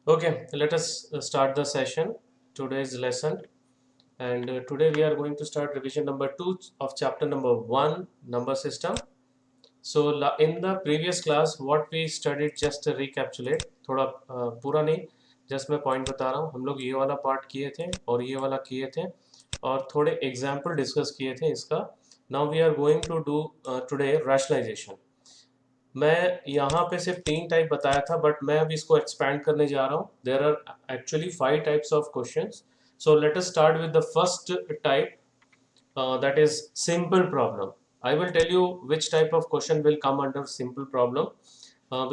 Okay, let us start the session, today's lesson. And today we are going to start revision number 2 of chapter number 1, number system. So in the previous class, what we studied, just to recapitulate, थोड़ा पूरा नहीं, just मैं point बता रहा हूँ. हम लोग ये वाला part किए थे और ये वाला किए थे और थोड़े example discuss किए थे इसका. Now we are going to do today rationalization. मैं यहाँ पे सिर्फ 3 टाइप बताया था बट मैं अभी इसको एक्सपैंड करने जा रहा हूँ. There are actually 5 types of questions. So let us start with the first type, that is simple problem. I will tell you which type of question will come under simple problem,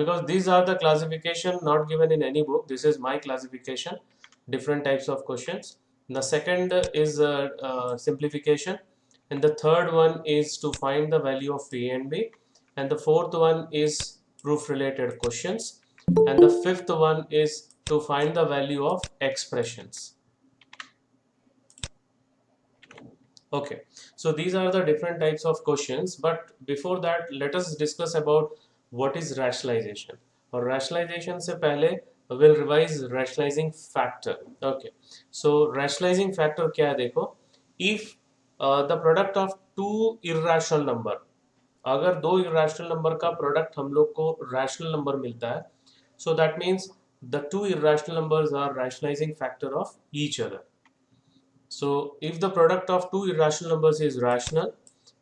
because these are the classification not given in any book. This is my classification, different types of questions. The second is simplification, and the third one is to find the value of a and b, and the fourth one is proof related questions, and the fifth one is to find the value of expressions. Okay, so these are the different types of questions, but before that let us discuss about what is rationalization. और rationalization से पहले we'll revise rationalizing factor. Okay, so rationalizing factor क्या है देखो, if the product of two irrational number, अगर दो irrational number का product हम लोग को rational number मिलता है, so that means the two irrational numbers are rationalizing factor of each other. So if the product of two irrational numbers is rational,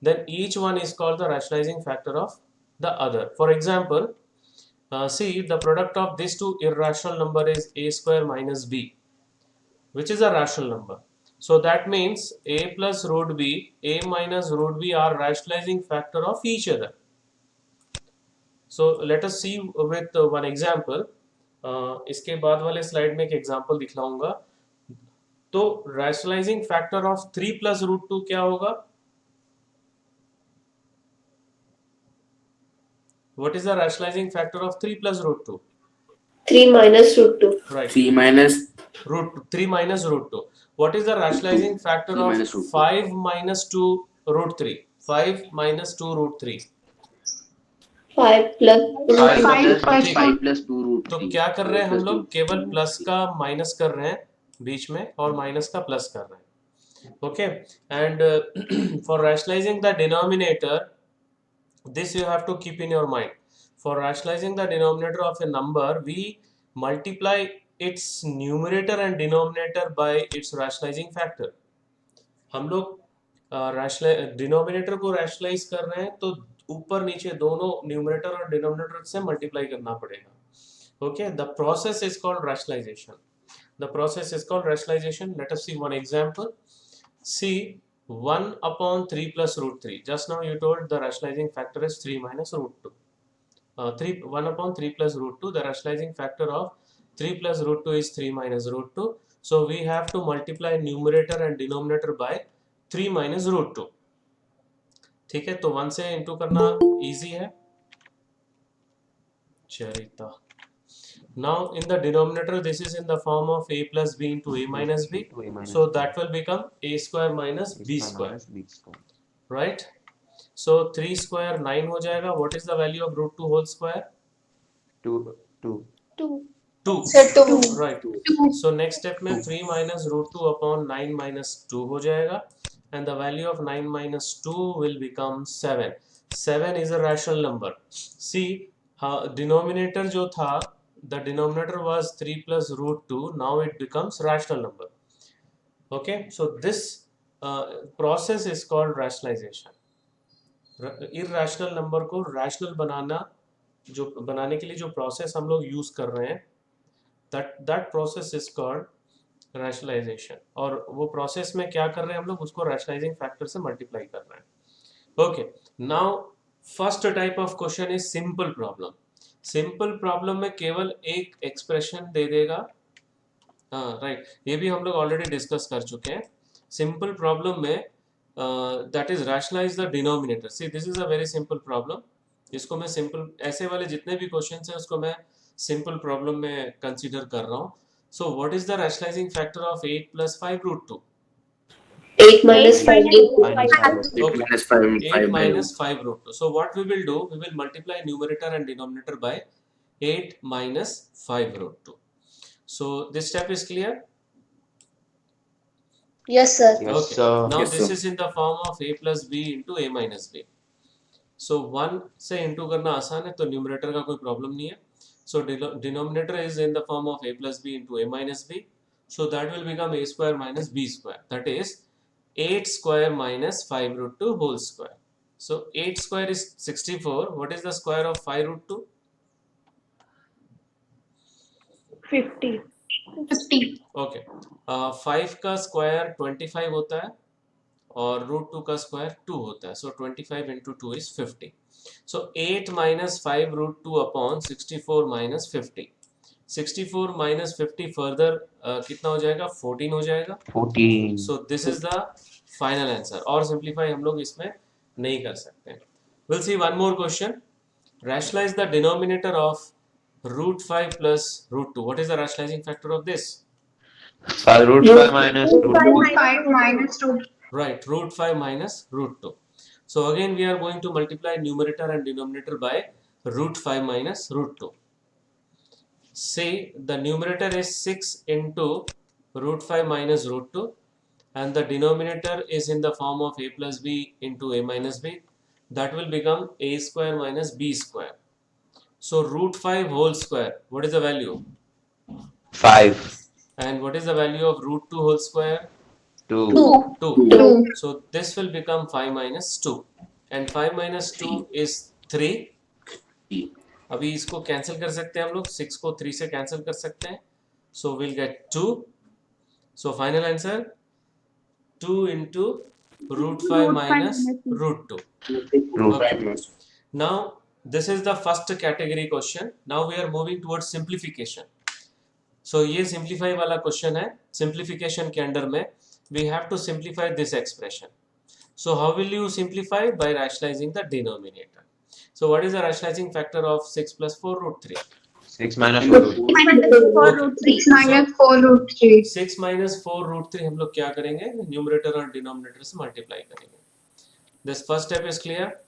then each one is called the rationalizing factor of the other. For example, see, the product of these two irrational number is a square minus b, which is a rational number. So that means a plus root b, a minus root b are rationalizing factor of each other. So let us see with one example. इसके बाद वाले slide में एक example दिखलाऊंगा. तो rationalising factor of 3 plus root 2 क्या होगा? What is the rationalizing factor of 3 plus root 2? 3 minus root 2. Right. 3 minus root 2, 3 minus root 2. What is the rationalizing factor 3 of minus root 2. 5 minus 2 root 3? 5 minus 2 root 3. 5 plus 5 5 plus ठीक. 5 plus 2 root तो 3. क्या कर रहे हैं हम 5 plus लोग? 2. केवल plus का माइनस कर रहे हैं बीच में और माइनस का प्लस कर रहे हैं. Okay, and for rationalizing the denominator, this you have to keep in your mind. For rationalizing the denominator of a number, we multiply its numerator and denominator by its rationalizing factor. हम लोग denominator को rationalise कर रहे हैं तो ऊपर नीचे दोनों न्यूमरेटर और डिनोमिनेटर से मल्टीप्लाई करना पड़ेगा. Okay, the process is called rationalization. The process is called rationalization. Let us see one example. See, 1 upon 3 plus root 3. Just now you told the rationalizing factor is 3 minus root 2. 1 upon 3 plus root 2. The rationalizing factor of 3 plus root 2 is 3 minus root 2. So we have to multiply numerator and denominator by 3 minus root 2. ठीक है, तो 1 से into करना easy है. चरिता. Now in the denominator, this is in the form of a plus b into a minus b. So that will become a square minus b square. Right? So 3 square 9 हो जाएगा. What is the value of root 2 whole square? 2. 2. Sir, 2. Right. So next step में 3 minus root 2 upon 9 minus 2 हो जाएगा. And the value of 9 minus 2 will become 7. 7 is a rational number. See, denominator जो था, the denominator was 3 plus root 2. Now it becomes rational number. Okay, so this process is called rationalization. Irrational number को rational बनाने के लिए जो process हम लोग use कर रहे हैं, that process is called rationalization. और वो process में क्या कर रहे हैं हम लोग? उसको rationalizing factor से multiply कर रहे हैं. Okay, now first type of question is simple problem. Simple problem में केवल एक एक्सप्रेशन दे देगा. हाँ राइट, ये भी हम लोग ऑलरेडी डिस्कस कर चुके हैं. सिंपल प्रॉब्लम में that is rationalise the denominator. See, this is a very simple problem. इसको मैं सिंपल, ऐसे वाले जितने भी क्वेश्चंस हैं उसको मैं सिंपल प्रॉब्लम में कंसीडर कर रहा हूँ. So what is the rationalising factor of 8 plus 5 root 2? 8 minus 5 root 2. 8 Okay. minus 5. 8 minus 5 root 2. So what we will do, we will multiply numerator and denominator by 8 minus 5 root 2. So this step is clear? Yes, sir. Yes, Okay. sir. Now Yes, this sir. is in the form of a plus b into a minus b. So 1 से into करना आसान है, तो numerator का कोई problem नहीं है. So denominator is in the form of a plus b into a minus b. So that will become a square minus b square. That is 8 square minus 5 root 2 whole square. So 8 square is 64. What is the square of 5 root 2? 50. Okay. 5 का square 25 होता है और root 2 का square 2 होता है. So 25 into 2 is 50. So 8 minus 5 root 2 upon 64 minus 50. 64 minus 50 further कितना हो जाएगा? 14 हो जाएगा. 14. So this is the final answer. और सिंप्लीफाई हम लोग इसमें नहीं कर सकते. Will see one more question. Rationalize the denominator of root 5 plus root 2. What is the rationalizing factor of this? 5 root 5 minus root 2. 5 minus 2. Right, root 5 minus root 2. So again we are going to multiply numerator and denominator by root 5 minus root 2. See, the numerator is 6 into root 5 minus root 2 and the denominator is in the form of a plus b into a minus b. That will become a square minus b square. So root 5 whole square, what is the value? 5. And what is the value of root 2 whole square? 2. 2. 2. So this will become 5 minus 2. And 5 minus 2 is 3. अभी इसको cancel कर सकते हैं हम लोग. 6 को 3 से cancel कर सकते हैं. So we'll get 2. So final answer 2 into root 5 minus root 2. Root. Okay. Now this is the first category question. Now we are moving towards simplification. So ये simplify वाला question है. Simplification के अंडर में we have to simplify this expression. So how will you simplify? By rationalizing the denominator. So what is the rationalizing factor of 6 plus 4 root 3? 6 minus 4 root 3. Okay. 6 minus 4 root 3. 6 minus 4 root 3 हम लोग क्या करेंगे? Numerator और denominator से multiply करेंगे. This first step is clear?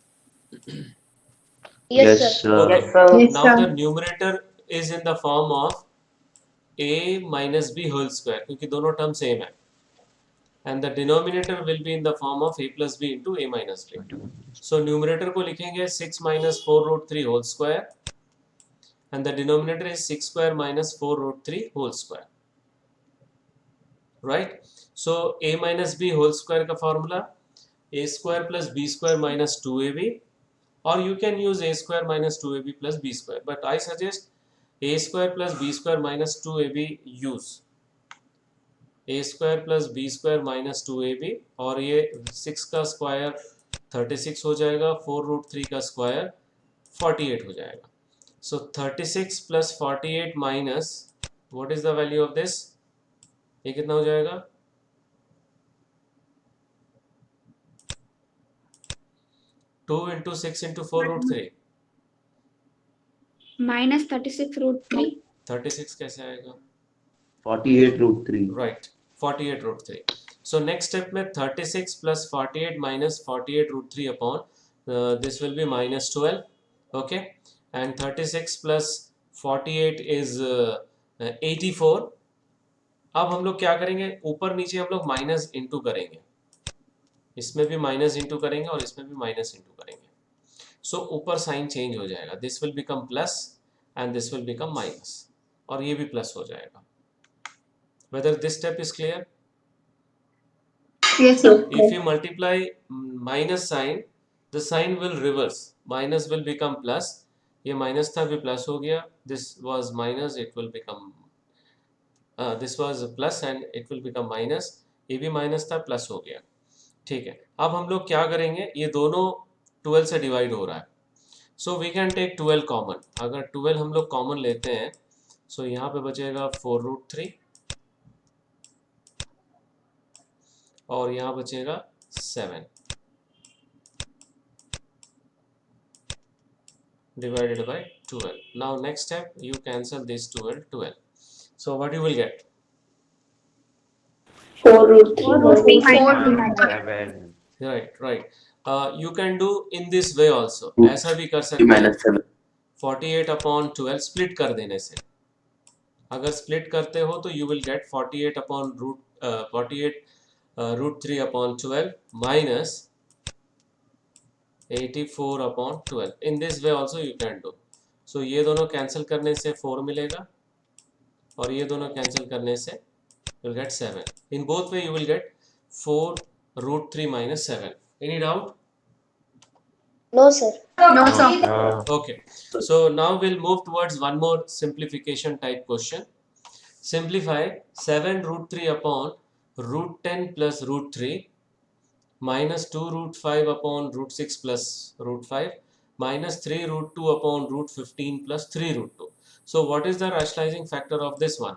Yes, sir. Okay. Yes, Now sir. the numerator is in the form of a minus b whole square क्योंकि दोनों term same है. And the denominator will be in the form of a plus b into a minus b. So numerator को लिखेंगे 6 minus 4 root 3 whole square and the denominator is 6 square minus 4 root 3 whole square. Right? So a minus b whole square का formula a square plus b square minus 2ab, or you can use a square minus 2ab plus b square, but I suggest a square plus b square minus 2ab use. a square plus b square minus 2ab और ये 6 का square 36 हो जाएगा, 4 root 3 का square 48 हो जाएगा. So 36 plus 48 minus what is the value of this? ये कितना हो जाएगा? 2 into 6 into 4 root 3. Minus 36 root 3. 36 कैसे आएगा? 48 root 3. Right, 48 root 3. So next step में 36 plus 48 minus 48 root 3 upon this will be minus 12. Okay, and 36 plus 48 is 84. अब हम लोग क्या करेंगे? ऊपर नीचे हम लोग माइनस इंटू करेंगे. इसमें भी माइनस इंटू करेंगे और इसमें भी माइनस इंटू करेंगे. सो ऊपर साइन चेंज हो जाएगा. This will become plus and this will become minus और ये भी प्लस हो जाएगा. Whether this step is clear? Yes, sir. If you multiply minus sign, the sign will reverse. Minus will become plus. ये minus था भी plus हो गया. This was minus, it will become this was plus and it will become minus. ये भी minus था plus हो गया. ठीक है. अब हम लोग क्या करेंगे? ये दोनों 12 से डिवाइड हो रहा है. So we can take 12 common. अगर 12 हम लोग कॉमन लेते हैं, so यहाँ पे बचेगा 4 root 3 और यहाँ बचेगा 7 divided by 12. Now next step, you cancel this 12. So what you will get? 4 root 3 7. Right. You can do in this way also. ऐसा भी कर सकते हैं. minus 7. 48 upon 12 split कर देने से. अगर स्प्लिट करते हो तो you will get 48 upon root 3 upon 12 minus 84 upon 12. In this way also you can do. So ये दोनों कैंसिल करने से 4 मिलेगा और ये दोनों कैंसिल करने से you'll get 7. In both way you will get 4 root 3 minus 7. Any doubt? No, sir. No, sir. Okay. So now we'll move towards one more simplification type question. Simplify 7 root 3 upon root 10 plus root 3 minus 2 root 5 upon root 6 plus root 5 minus 3 root 2 upon root 15 plus 3 root 2. So what is the rationalizing factor of this one?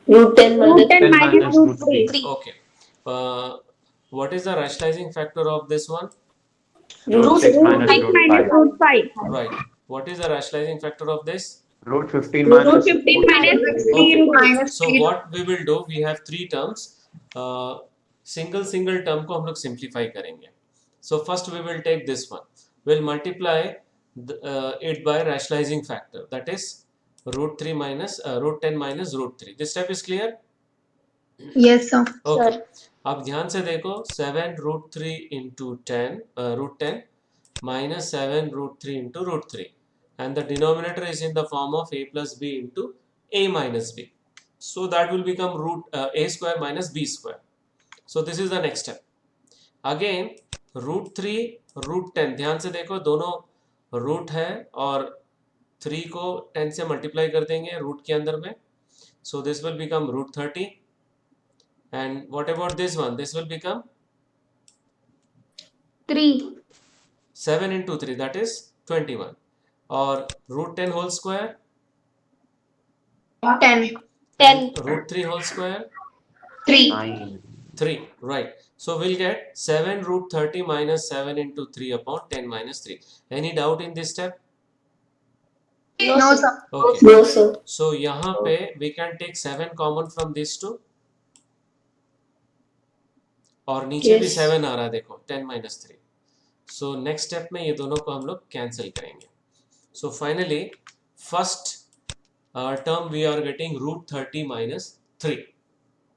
Root 10 Root 10 10 minus minus root root 3. 3. Okay. What is the rationalizing factor of this one? Root 6 minus 5 root minus 5. root 5. Right. What is the rationalizing factor of this? Root 15 Root minus 15 root minus 3 Okay. root minus So 3. what we will do, we have three terms. Single term को हम लोग simplify करेंगे. So first we will take this one. We'll multiply it by rationalizing factor. That is root 3 minus root 10 minus root 3. This step is clear? Yes, sir. Okay. Sir. अब ध्यान से देखो 7 root 3 into 10 root 10 minus 7 root 3 into root 3. And the denominator is in the form of a plus b into a minus b. So that will become root a square minus b square. So this is the next step. Again root 3 root 10, ध्यान से देखो दोनों root है और 3 को 10 से multiply कर देंगे रूट के अंदर में. So this will become root 30. And what about this one? This will become 3. 7 into 3, that is 21. Or root 10 whole square, 10. 10. root 3 whole square, 3. 9. 3. Right. So we'll get 7 root 30 minus 7 into 3 upon 10 minus 3. Any doubt in this step? No, sir. Okay. No, sir. So यहाँ पे we can take 7 common from these two. और नीचे भी Yes. 7 आ रहा है देखो 10 minus 3. So next step में ये दोनों को हम लोग cancel करेंगे. So finally first term we are getting root 30 minus 3.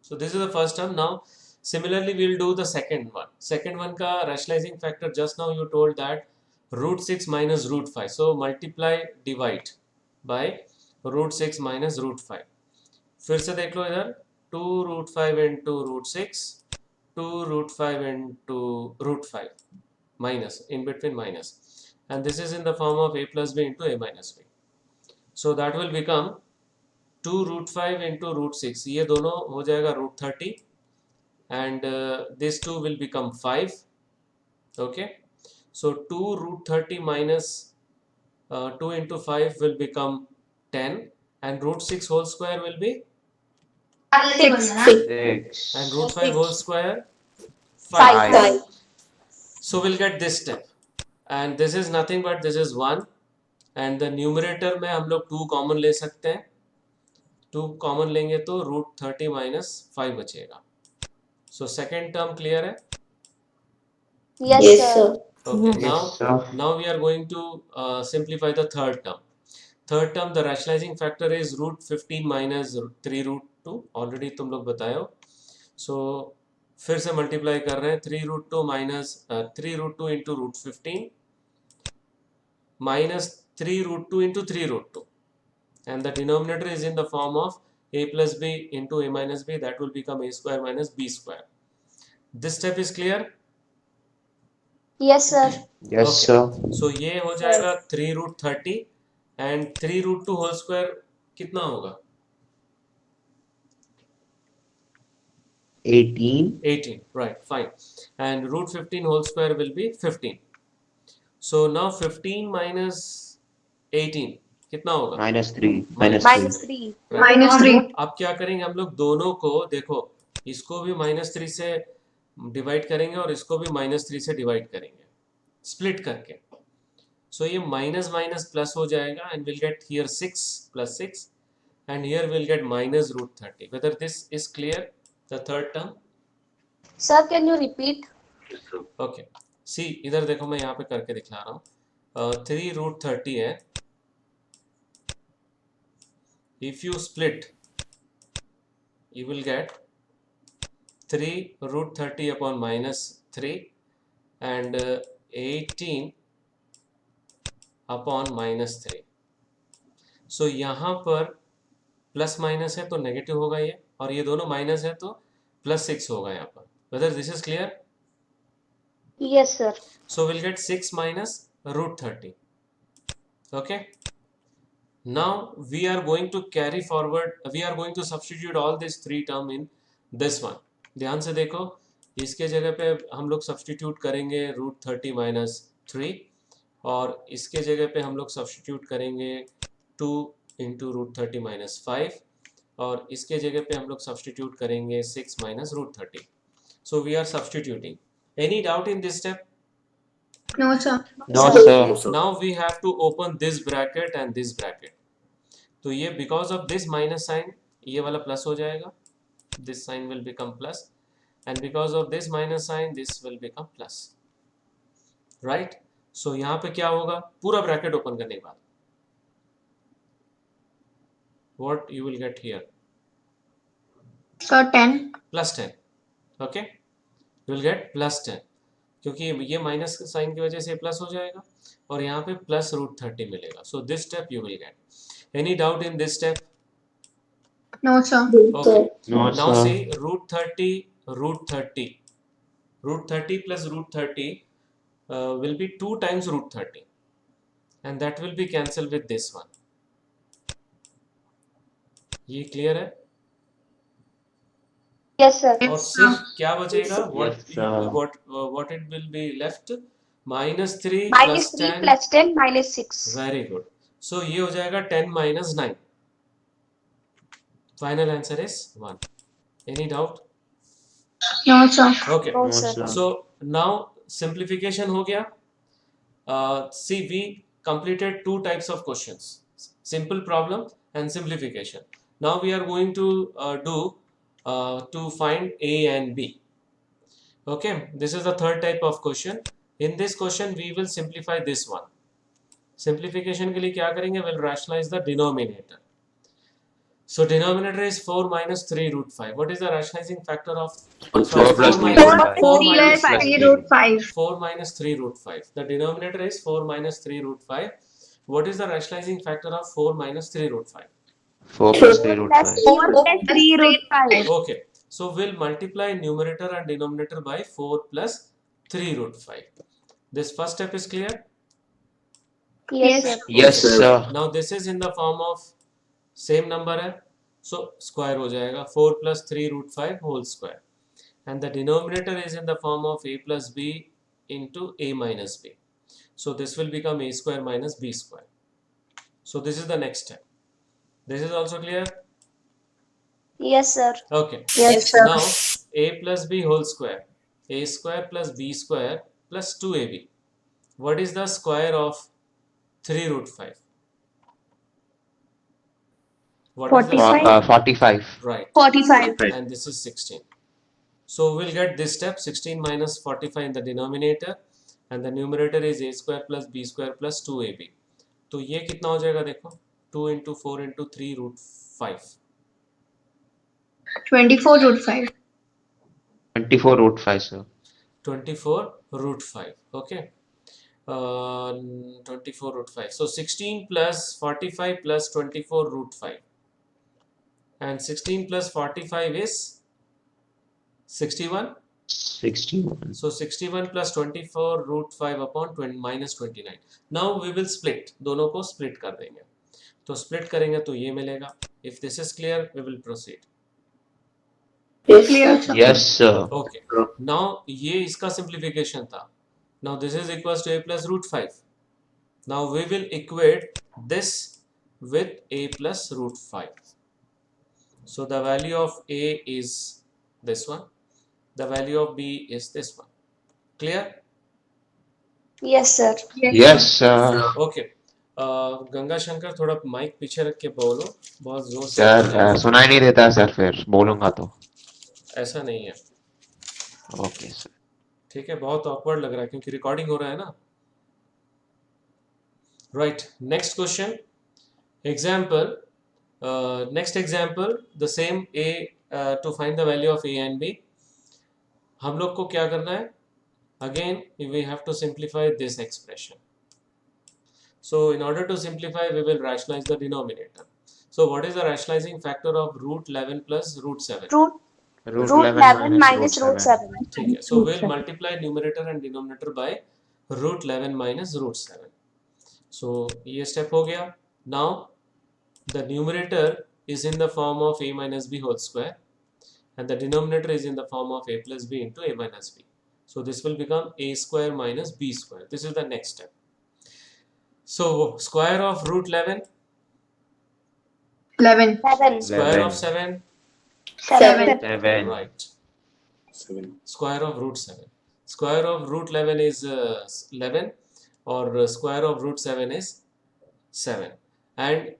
So this is the first term. Now similarly we will do the second one. Second one का rationalizing factor just now you told that root 6 minus root 5. So multiply divide by root 6 minus root 5. फिर से देख लो इधर 2 root 5 into root 6, 2 root 5 into root 5 minus, in between minus, and this is in the form of a plus b into a minus b. So that will become 2 root 5 into root 6. ये दोनों हो जाएगा root 30 and this 2 will become 5. Okay. So 2 root 30 minus 2 into 5 will become 10 and root 6 whole square will be 6. 6. and root 5 whole square 5. 5. So we'll get this step and this is nothing but this is 1 and the numerator में हम लोग 2 common ले सकते हैं. 2 common लेंगे तो root 30 minus 5 बचेगा. So second term clear है? Yes, sir. Okay. Yes, sir. Now we are going to simplify the third term. Third term the rationalizing factor is root 15 minus 3 root 2. Already तुम लोग बताए हो. So फिर से multiply कर रहे हैं 3 root 2 minus 3 root 2 into root 15 minus 3 root 2 into 3 root 2 and the denominator is in the form of a plus b into a minus b, that will become a square minus b square. This step is clear? Yes, sir. Yes, Okay. sir. So ये हो जाएगा 3 root 30 and 3 root 2 whole square कितना होगा? 18. 18. Right, fine. And root 15 whole square will be 15. So now 15 minus 18 कितना होगा? Minus 3. Minus Minus 3. 3. Right. Minus 3. अब क्या करेंगे हम लोग दोनों को देखो इसको भी -3 से डिवाइड करेंगे और इसको भी -3 से डिवाइड करेंगे स्प्लिट करके. सो ये माइनस माइनस प्लस हो जाएगा and will get here 6 plus 6 and here we'll get minus root 30. Whether this is clear, the third term? Sir, can you repeat? Okay. See इधर देखो मैं यहाँ पे करके दिखला रहा हूँ. 3 root 30 है if you split, you will get 3 root 30 upon minus 3 and 18 upon minus 3. सो यहाँ पर प्लस माइनस है तो नेगेटिव होगा ये, और ये दोनों माइनस है तो +6 होगा यहाँ पर. Whether this is clear? Yes, sir. So we'll get 6 minus root 30. Okay. Now we are going to carry forward, we are going to substitute all these three term in this one. ध्यान से देखो, इसके जगह पे हम लोग substitute करेंगे √30 minus 3, और इसके जगह पे हम लोग सब्सटीट्यूट करेंगे 2 into √30 minus 5, और इसके जगह पे हम लोग सब्सटीट्यूट करेंगे 6 minus √30. So we are substituting. Any doubt in this step? No, sir. No, sir. Now we have to open this bracket and this bracket. तो ये because of this minus sign, ये वाला प्लस हो जाएगा, this sign will become plus, and because of this minus sign, this will become plus, right? So यहाँ पे क्या होगा, पूरा ब्रैकेट ओपन करने के बाद what you will get here? Sir, 10. Plus 10. Okay, you will get plus 10, क्योंकि ये माइनस साइन की वजह से प्लस हो जाएगा, और यहाँ पे प्लस √30 मिलेगा. So this step you will get. Any doubt in this step? No, sir. Okay. No, Now sir. see √30 plus √30 will be 2 times √30, and that will be cancelled with this one. ये clear है? Yes, sir. और सिर्फ क्या बचेगा? Yes, sir. What it will be left? -3 Minus plus 3 10. plus 10 minus 6. Very good. So ये हो जाएगा 10 minus 9. Final answer is 1. Any doubt? No, sir. Okay. No, No, sir. sir. So now simplification हो गया. See, we completed 2 types of questions: simple problem and simplification. Now we are going to do to find A and B. Okay, this is the third type of question. In this question, we will simplify this one. Simplification के लिए क्या करेंगे? We'll rationalize the denominator. So denominator is 4 minus 3 root 5. What is the rationalizing factor of 4 sorry, plus 4 3 minus- root 5. 4 3 minus plus 3 root 5. 4 minus 3 root 5. The denominator is 4 minus 3 root 5. What is the rationalizing factor of 4 minus 3 root 5? 4 plus 3 root 5. 4 plus 3 root 5. Okay, so we'll multiply numerator and denominator by 4 plus 3 root 5. This first step is clear? Yes, sir. Yes, sir. Now this is in the form of same number है, so square हो जाएगा 4 plus 3 root 5 whole square, and the denominator is in the form of a plus b into a minus b. So this will become a square minus b square. So this is the next step. This is also clear? Yes, sir. Okay. Yes, sir. Now a plus b whole square, a square plus b square plus 2ab. What is the square of 3 root 5? What is the 45. 45. right? 45. And this is 16. So we'll get this step: 16 minus 45 in the denominator, and the numerator is a square plus b square plus 2ab. तो ये कितना हो जाएगा? देखो, 2 into 4 into 3 root 5. 24 root 5. 24 root 5, sir. 24 root 5. Okay. 24 root 5. So 16 plus 45 plus 24 root 5. And 16 plus 45 is 61. 61. So 61 plus 24 root 5 upon minus 29. Now we will split. दोनों को split कर देंगे. तो split करेंगे तो ये मिलेगा. If this is clear, we will proceed. Clear, sir. Yes, sir. Okay. Now ये इसका simplification था. Now this is equals to a plus root 5. Now we will equate this with a plus root 5. So the value of a is this one. The value of b is this one. Clear? Yes, sir. Yes, sir. Okay. Ganga Shankar थोड़ा mic पीछे रख के बोलो, बहुत जोर से sir सुनाई नहीं देता है सर, फिर बोलूंगा तो. ऐसा नहीं है. Okay sir. ठीक है, बहुत awkward लग रहा है क्योंकि रिकॉर्डिंग हो रहा है ना. Right, next question. Example Next example, the same a to find the value of a and b. हम लोग को क्या करना है? Again, we have to simplify this expression. So in order to simplify, we will rationalize the denominator. So what is the rationalizing factor of root 11 plus root 7? Root 11 minus root 7. ठीक है. So we'll multiply numerator and denominator by root 11 minus root 7. So ये step हो गया. Now the numerator is in the form of a minus b whole square and the denominator is in the form of a plus b into a minus b. So this will become a square minus b square. This is the next step. So square of root 11, 11. 7. square of 7, 7. 7. right. Square of root 7. Square of root 11 is 11 or square of root 7 is 7. And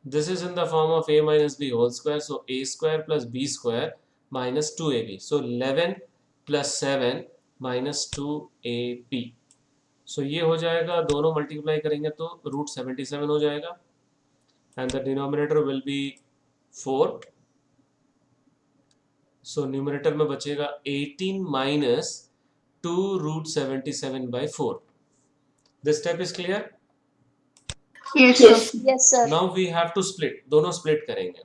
this is in the form of a minus b whole square. So a square plus b square minus 2ab. So 11 plus 7 minus 2ab. So ये हो जाएगा, दोनों multiply करेंगे तो root 77 हो जाएगा and the denominator will be 4. So numerator में बचेगा 18 minus 2 root 77 by 4. This step is clear? Yes, sir. Yes, sir. Now we have to split. दोनों split करेंगे.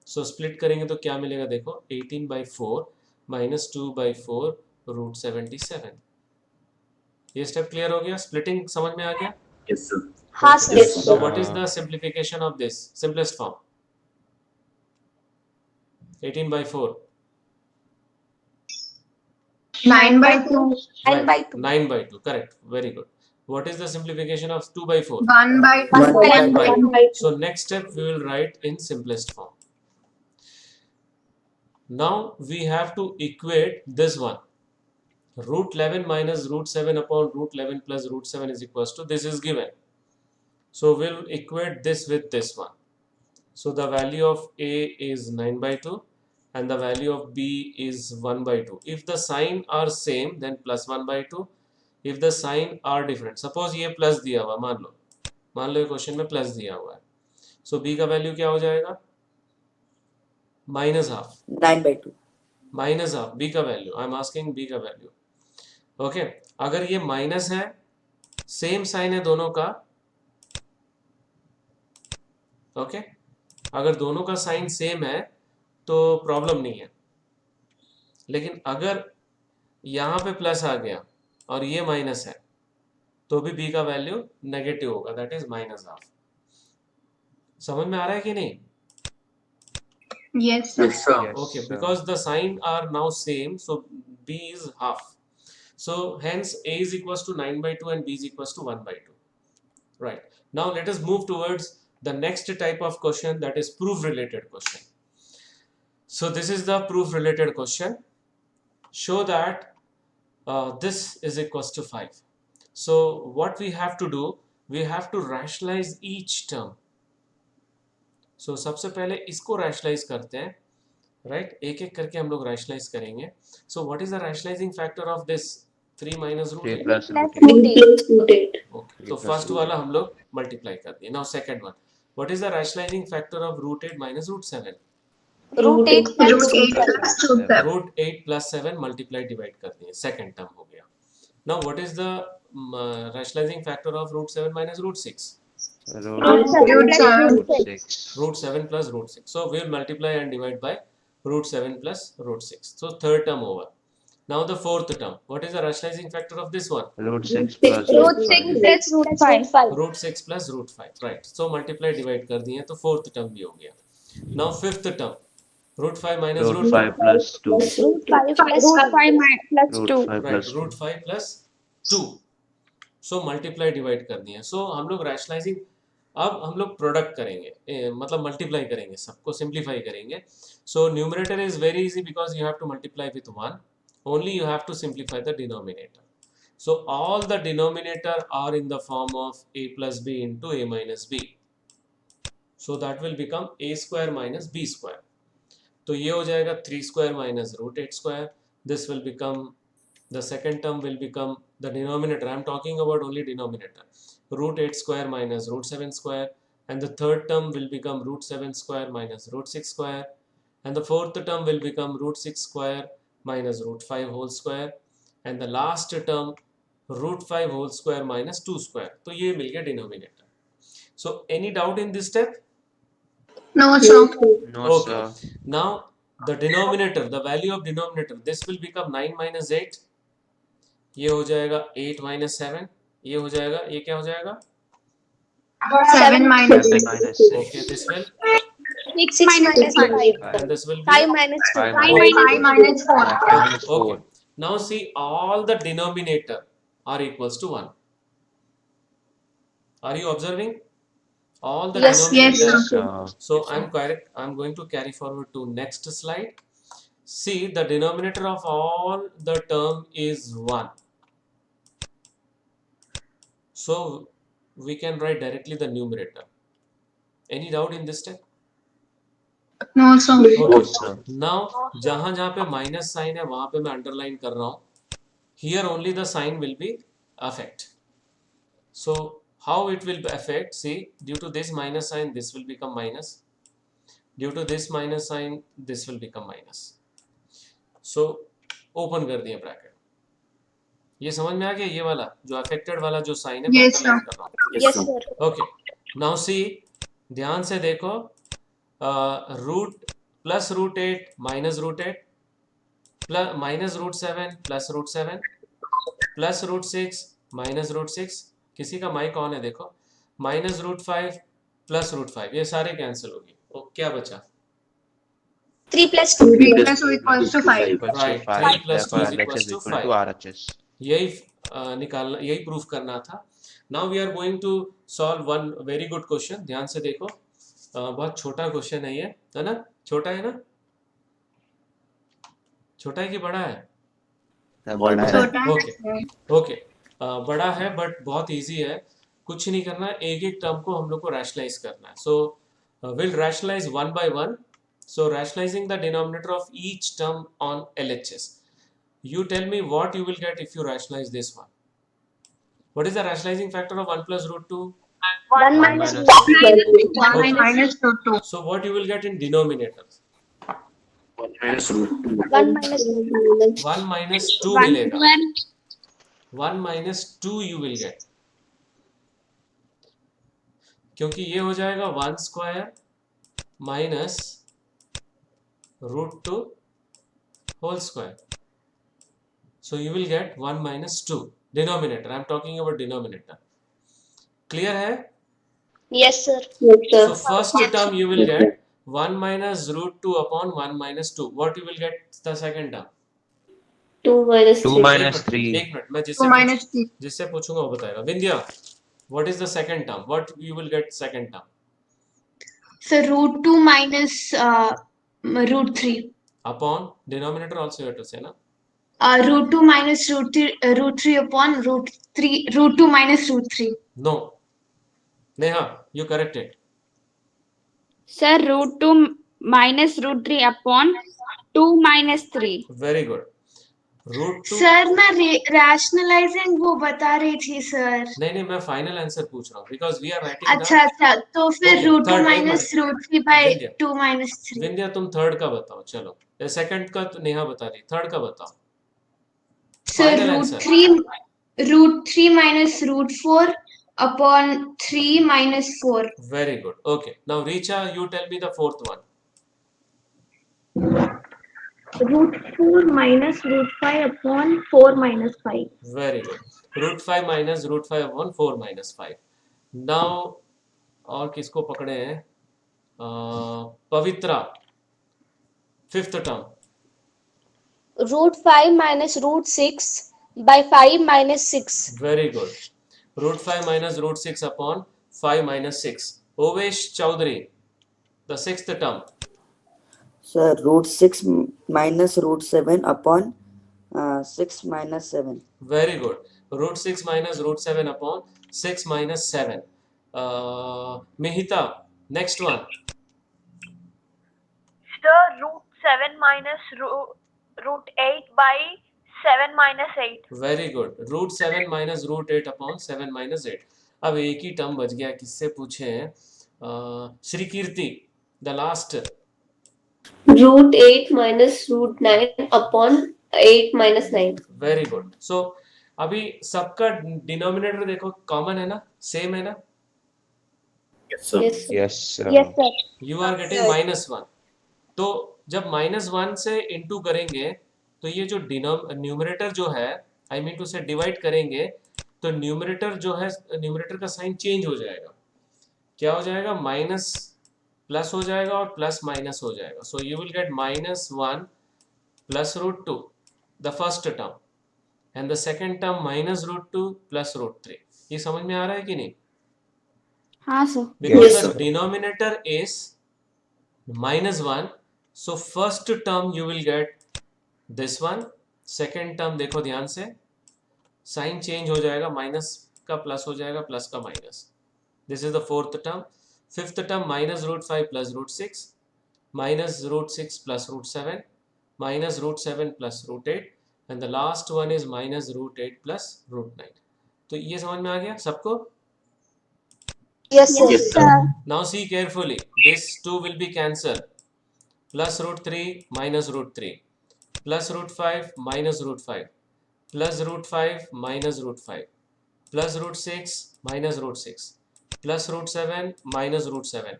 So split करेंगे तो क्या मिलेगा? देखो 18 by 4 minus 2 by 4 root 77. ये step clear हो गया? Splitting समझ में आ गया? Yes, sir. हाँ, sir. Yes, So what is the simplification of this? Simplest form. 18 by 4. 9 by 2. 9 by 2. 9 by 2. Correct. Very good. What is the simplification of 2 by 4? 1 by 1 by 1 by Right. 2. So next step we will write in simplest form. Now we have to equate this one. Root 11 minus root 7 upon root 11 plus root 7 is equals to, this is given. So we'll equate this with this one. So the value of a is 9 by 2 and the value of b is 1 by 2. If the sign are same, then plus 1 by 2. If the sign are different, suppose ये plus दिया हुआ, मान लो ये question में plus दिया हुआ है. So b का वैल्यू क्या हो जाएगा? Minus half. 9 by 2. Minus half b का value. I am asking b का वैल्यू. ओके, अगर ये माइनस है, सेम साइन है दोनों का. ओके, अगर दोनों का साइन सेम है तो प्रॉब्लम नहीं है. लेकिन अगर यहाँ पे प्लस आ गया और ये माइनस है तो भी b का वैल्यू नेगेटिव होगा, दैट इज माइनस हाफ. समझ में आ रहा है कि नहीं? Yes, sir. Yes, sir. Yes, Okay, sir. because the sign are now same, so b is half. So hence a is equals to 9 by 2 and b is equals to 1 by 2. Right. Now let us move towards the next type of question, that is proof related question. So this is the proof related question. Show that this is equals to 5. So what we have to do, we have to rationalize each term. So सबसे पहले इसको rationalize करते हैं, right? एक एक करके हम लोग rationalize करेंगे. So what is the rationalizing factor of this 3 minus root 3 8? plus Plus root 8. root 8. Okay. 3 तो plus first root वाला 8. हम लोग multiply कर दिए. Now second one. What is the rationalizing factor of root 8 minus root 7? Root 8 plus Root 8 root 7. plus root 7. Root 8 plus 7 multiply divide कर दिए. Second term हो गया. Now what is the rationalizing factor of root 7 minus root 6? Root 7 Root plus 7. root 6. 6. Root 7 plus root 6. So we will multiply and divide by root 7 plus root 6. So third term over. Now the fourth term. What is the rationalizing factor of this one? Root 6 plus Root root 6 5. plus root 5. Root 6 plus root 5. Right. So multiply divide कर दिए तो fourth term भी हो गया. Now fifth term. Root 5 minus Root 5 plus 2. Root 5 plus Root 5 plus Root 2. 5 Right. plus 2. Root 5 plus 2. So multiply divide कर दिए. So हम लोग rationalizing, अब हम लोग प्रोडक्ट करेंगे, मतलब मल्टीप्लाई करेंगे, सबको सिंप्लीफाई करेंगे. So numerator is very easy because you have to multiply with 1. Only you have to simplify the denominator. So all the denominator are in the form of a plus b into a minus b. So that will become a square minus b square. तो ये हो जाएगा 3 square minus root 8 square. This will become, the second term will become the denominator. I am talking about only denominator. Root 8 square minus root 7 square. and the third term will become root 7 square minus root 6 square, and the fourth term will become root 6 square minus root 5 whole square, and the last term root 5 whole square minus 2 square. तो ये मिल गया denominator. So any doubt in this step? No, sir. No, Okay. sir. Now the denominator, the value of denominator, this will become 9 minus 8. ये हो जाएगा 8 minus 7. ये हो जाएगा, ये क्या हो जाएगा? 7 minus 7 minus 6. Okay, this will, 6 minus 5. and this will be 5 minus 2. 5 5 minus 4. minus 4. okay. Now see, all the denominator are equals to 1. Are you observing? All the Yes, yes, denominator. sir. So I'm correct. I'm going to carry forward to next slide. See, the denominator of all the term is 1. So we can write directly the numerator. Any doubt in this step? No, sir. No, Okay. sir. Now जहाँ जहाँ पे minus sign है वहाँ पे मैं underline कर रहा हूँ. Here only the sign will be affect. So how it will affect? See, due to this minus sign, this will become minus. Due to this minus sign, this will become minus. So open कर दिया bracket. ये समझ में आ गया? ये वाला जो affected वाला जो साइन है मैं Yes, अंडरलाइन कर रहा हूँ. Yes, sir. Okay. Now see, ध्यान से देखो, root plus root 8 minus root 8 plus minus root 7 plus root 7 plus root 6 minus root 6. किसी का माइक ऑन है देखो. माइनस रूट 5 प्लस रूट 5, ये सारे कैंसिल होगी. क्या बचा? 3 plus 2. 3 plus 2 equals to 5. Equals to Right. 5. 3 plus 2 Therefore, is equals LHS to equal 5. to RHS. यही निकालना, यही प्रूफ करना था. Now we are going to solve one very good question. ध्यान से देखो, बहुत छोटा क्वेश्चन है ये, है ना? छोटा है ना? छोटा है कि बड़ा है? बड़ा है. छोटा है. Okay okay. बड़ा है बट बहुत इजी है. कुछ नहीं करना है, एक एक टर्म को हम लोग को रैशनलाइज करना है. So will rationalise one by one. So rationalising the denominator of each term on LHS. You tell me what you will get if you rationalize this one. What is the rationalizing factor of 1 plus root 2? 1 minus minus 2. 1 minus root 2. So what you will get in denominator? 1 minus 2. 1 minus 2 मिलेगा. 1 minus 2 you will get. क्योंकि ये हो जाएगा 1 square minus root 2 whole square. So you will get 1 minus 2. Denominator. I am talking about denominator. Clear है? Yes, sir. So first term you will get 1 minus root 2 upon 1 minus 2. What you will get the second term? 2 minus 2 3. minus 3. एक minute, मैं 2 minus 3. जिससे पूछूंगा वो बताएगा. Vindhya, what is the second term? What you will get second term? So root 2 minus root 3. Upon denominator also you have to say ना. Root 2 minus root 3 upon root 2 minus root 3. No. Neha, you correct it. Sir, root 2 minus root 3 upon 2 minus 3. Very good. Root 2. Sir मैं rationalising वो बता रही थी sir. नहीं मैं final answer पूछ रहा हूँ because we are writing अच्छा अच्छा तो फिर Okay, root 2 third, minus एक root 3 by Vindhya. 2 minus 3. Vindhya तुम थर्ड का बताओ. चलो, सेकंड का तो नेहा बता रही, थर्ड का बताओ. So Final root 3 minus root 4 upon 3 minus 4. Very good. Okay. Now Richa, you tell me the fourth one. Root 4 minus root 5 upon 4 minus 5. Very good. Root 5 minus root 5 upon 4 minus 5. Now और किसको पकड़े हैं? पवित्रा, fifth term. Root 5 minus root 6 by 5 minus 6. Very good. Root 5 minus root 6 upon 5 minus 6. Ovesh Chaudhary, the sixth term. Sir, root 6 minus root 7 upon 6 minus 7. Very good. Root 6 minus root 7 upon 6 minus 7. Mihita, next one. Sir, root 7 minus root 8 by 7 minus 8. Very good. Root 7 minus root 8 upon 7 minus 8. अब एक ही term बच गया, किससे पूछे हैं? Shri Kirti, the last. Root 8 minus root 9 upon 8 minus 9. Very good. So अभी सबका denominator देखो कॉमन है ना, सेम है ना. Yes, sir. Yes, sir. Yes, sir. You are getting -1. तो जब -1 से इंटू करेंगे तो ये जो न्यूमरेटर जो है, आई मीन टू से डिवाइड करेंगे, तो न्यूमरेटर जो है, न्यूमरेटर का साइन चेंज हो जाएगा. क्या हो जाएगा? माइनस प्लस हो जाएगा और प्लस माइनस हो जाएगा. So you will gate -1 plus √2 the first term, and the second term -√2 plus √3. ये समझ में आ रहा है कि नहीं? हाँ sir. Because Yes, the sir. denominator is -1, so first term you will get this one. Second term देखो ध्यान से, साइन चेंज हो जाएगा, माइनस का प्लस हो जाएगा, प्लस का minus. This is the fourth term. Fifth term -√5 plus √6, -√6 plus √7, -√7 plus √8, and the last one is -√8 plus √9. तो ये समझ में आ गया सबको? Yes, sir. Yes, sir. Now see carefully. This 2 will be cancelled. Plus √3 minus √3. Plus √5 minus √5. Plus √5 minus √5. Plus √6 minus √6. Plus √7 minus √7.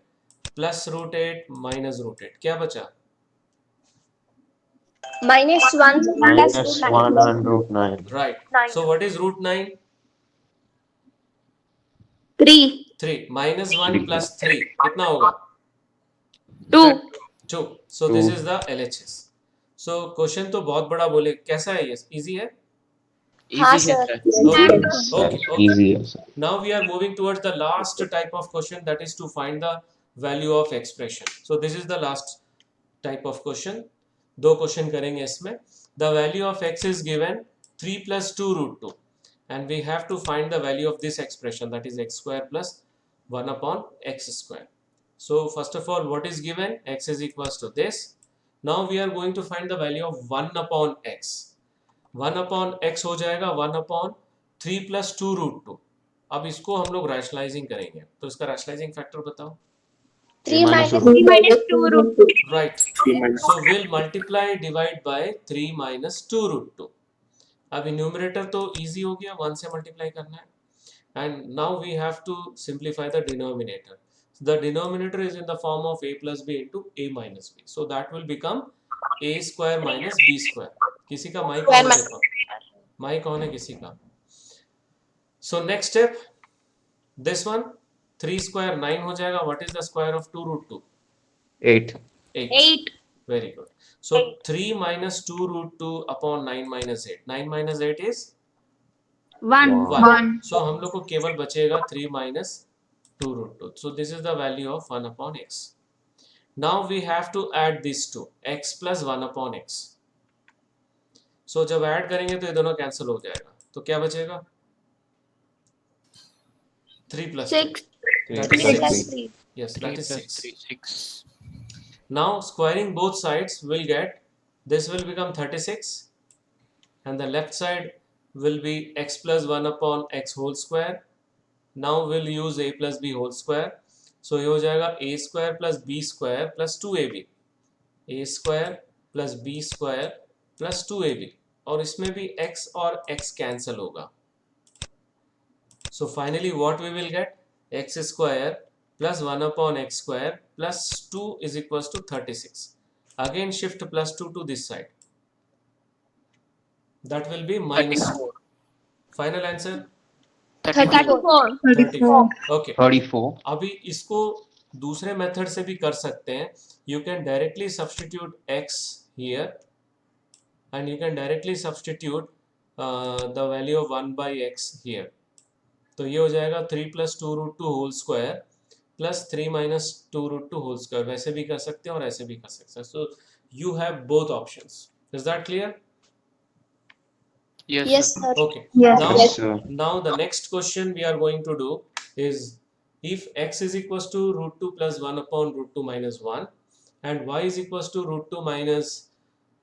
Plus √8 minus √8. क्या बचा? -1 plus Minus √9. 1 and √9. Right. 9. So what is √9? 3. 3. -1 plus 3. कितना होगा? 2. 2. So this 2. is the LHS. So question तो बहुत बड़ा बोले, कैसा है ये? Easy है? हाँ, sir. Okay. Yes, Okay. sir. Easy, yes, sir. Now we are moving towards the last type of question, that is to find the value of expression. So this is the last type of question. दो question करेंगे इसमें. The value of x is given 3 plus 2 √2, and we have to find the value of this expression, that is x square plus 1 upon x square. So first of all, what is given? X is equals to this. Now we are going to find the value of 1 upon x. 1 upon x हो जाएगा 1 upon 3 plus 2 √2. अब इसको हम लोग rationalising करेंगे, तो इसका rationalising factor बताओ. 3 minus 3 minus 2 root 2. Right. So we'll multiply divide by 3 minus 2 √2. अब न्यूमरेटर तो इजी हो गया, 1 से मल्टीप्लाई करना है. And now we have to simplify the denominator. The denominator is in the form of a plus b into a minus b. So that will become a square minus b square. किसी का mic on है? देखो mic on है किसी का. So next step, this one, 3 square 9 हो जाएगा. What is the square of 2 √2? 8. 8. 8. Very good. So 3 minus 2 √2 upon 9 minus 8. 9 minus 8 is 1. 1. So हम लोग को केवल बचेगा 3 minus 2 √2. So this is the value of 1 upon x. Now we have to add these two, x plus 1 upon x. So जब add करेंगे तो ये दोनों कैंसिल हो जाएगा. तो क्या बचेगा? 3 plus 6. 3 That is 3 6. plus 3. Yes, that is 6. Now squaring both sides will get, this will become 36, and the left side will be x plus 1 upon x whole square. Now we'll use a plus b whole square. So ये हो जाएगा a square plus b square plus 2ab. a square plus b square plus 2ab. और इसमें भी x और x cancel होगा. So finally what we will get? X square plus 1 upon x square plus 2 is equals to 36. Again shift plus 2 to this side. That will be -4. Final answer? 34. 34. Okay. 34. अभी इसको दूसरे method से भी कर सकते हैं. You can directly substitute x here, and you can directly substitute the value of 1 by x here. तो ये हो जाएगा 3 plus 2 √2 whole square plus 3 minus 2 √2 whole square. वैसे भी कर सकते हैं और ऐसे भी कर सकते हैं. So you have both options. Is that clear? Yes, sir. Okay. Yes. Now, Yes, sir. now the next question we are going to do is, if x is equals to √2 plus 1 upon √2 minus 1, and y is equals to √2 minus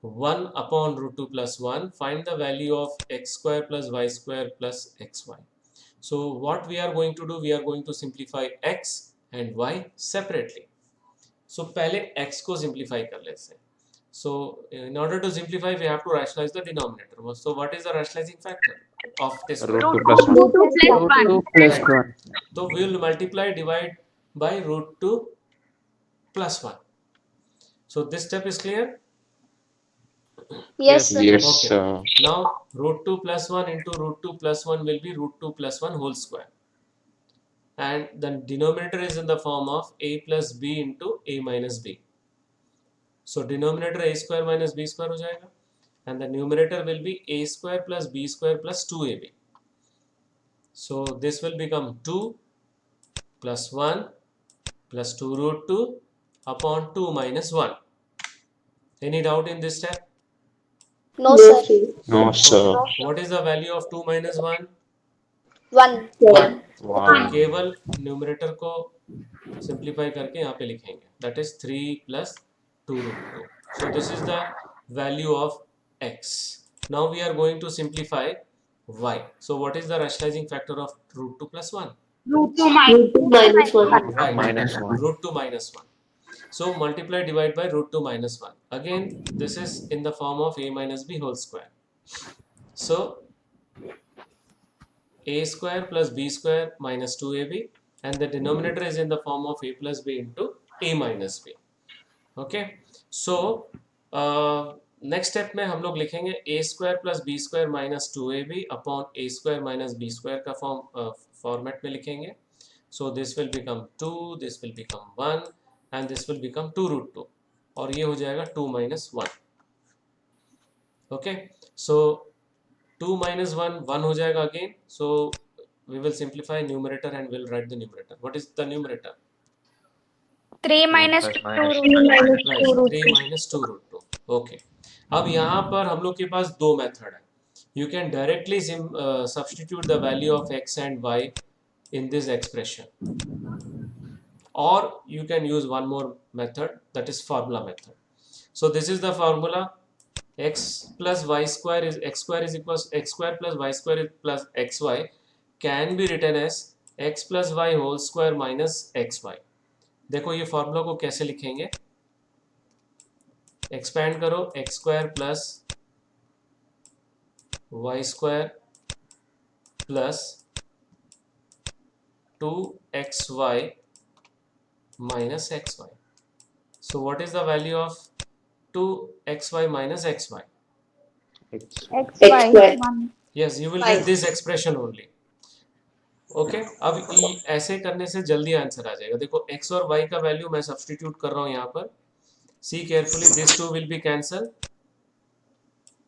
1 upon √2 plus 1, find the value of x square plus y square plus xy. So what we are going to do, we are going to simplify x and y separately. So पहले x को simplify कर लेते हैं. So in order to simplify, we have to rationalize the denominator. So what is the rationalizing factor of this? Root 2 plus 1. Root 2 plus 1. 2 plus 1. So we will multiply divide by root 2 plus 1. So this step is clear? Yes, sir. Yes, Okay. sir. Now root 2 plus 1 into root 2 plus 1 will be root 2 plus 1 whole square. And the denominator is in the form of a plus b into a minus b. So denominator a square minus b square हो जाएगा. And the numerator will be a square plus b square plus 2ab. So this will become 2 plus 1 plus 2 root 2 upon 2 minus 1. Any doubt in this step? No, sir. No, sir. What is the value of 2 minus 1? 1. 1. केवल numerator को simplify करके यहाँ पे लिखेंगे. That is 3 plus 2 root 2. So this is the value of x. Now we are going to simplify y. So what is the rationalizing factor of root 2 plus 1? Root 2 minus Minus 1. Right. Minus 1. Root 2 minus 1. So multiply divide by root 2 minus 1. Again, this is in the form of a minus b whole square. So a square plus b square minus 2ab, and the denominator is in the form of a plus b into a minus b. Okay. So next step में हम लोग लिखेंगे a square plus b square minus 2ab upon a square minus b square का format में लिखेंगे. So this will become 2, this will become 1, and this will become 2 root 2, और ये हो जाएगा 2 minus 1. Okay. So 2 minus 1, 1 हो जाएगा again. So we will simplify numerator and we'll write the numerator. What is the numerator? 3 minus 2 Minus root 2. Right, 3 minus 2 root 2. Okay. अब यहाँ पर हम लोग के पास दो मेथड है. You can directly substitute the value of x and y in this expression, or you can use one more method, that is formula method. So this is the formula: x plus y square is x square is equals x square plus y square is plus xy can be written as x plus y whole square minus xy. देखो ये formula को कैसे लिखेंगे. Expand करो, x square plus y square plus 2xy minus xy. So what is the value of 2xy minus xy? X. xy. Yes, you will get this expression only. Okay. अब ऐसे करने से जल्दी आंसर आ जाएगा. देखो x और y का value मैं सब्स्टिट्यूट कर रहा हूँ यहाँ पर. See carefully, this 2 will be cancel.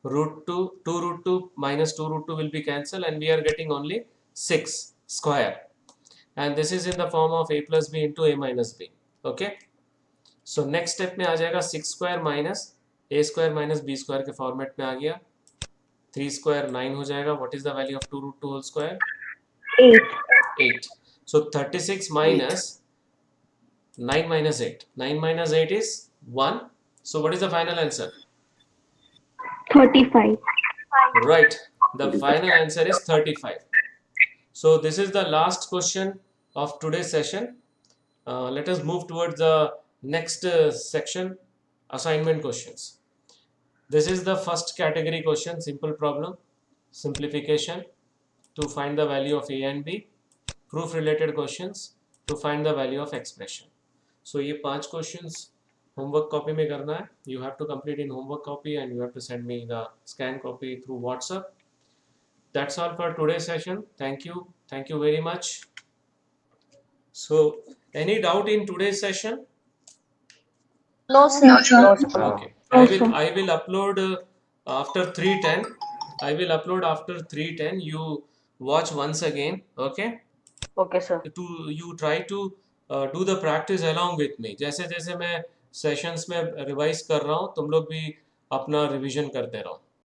Root 2 root 2 minus 2 root 2 will be cancelled, and we are getting only 6 square, and this is in the form of a plus b into a minus b. Okay. So next step में आ जाएगा 6 square minus a square minus b square के format में आ गया. 3 square 9 हो जाएगा. What is the value of 2 root 2 whole square? 8. So 36 minus 9 minus 8. 9 minus 8 is 1. So what is the final answer? 35. Right. The final answer is 35. So this is the last question of today's session. Let us move towards the next section, assignment questions. This is the first category question, simple problem, simplification to find the value of a and b, proof related questions to find the value of expression. So ये 5 questions homework copy में करना है. You have to complete in homework copy and you have to send me the scan copy through WhatsApp. That's all for today's session. Thank you very much. So any doubt in today's session? No, sir. Okay. I will upload after 3:10. I will upload after 3:10. You watch once again. Okay. Okay, sir. You try to do the practice along with me. जैसे जैसे मैं sessions में revise कर रहा हूँ, तुम लोग भी अपना रिवीजन करते रहो.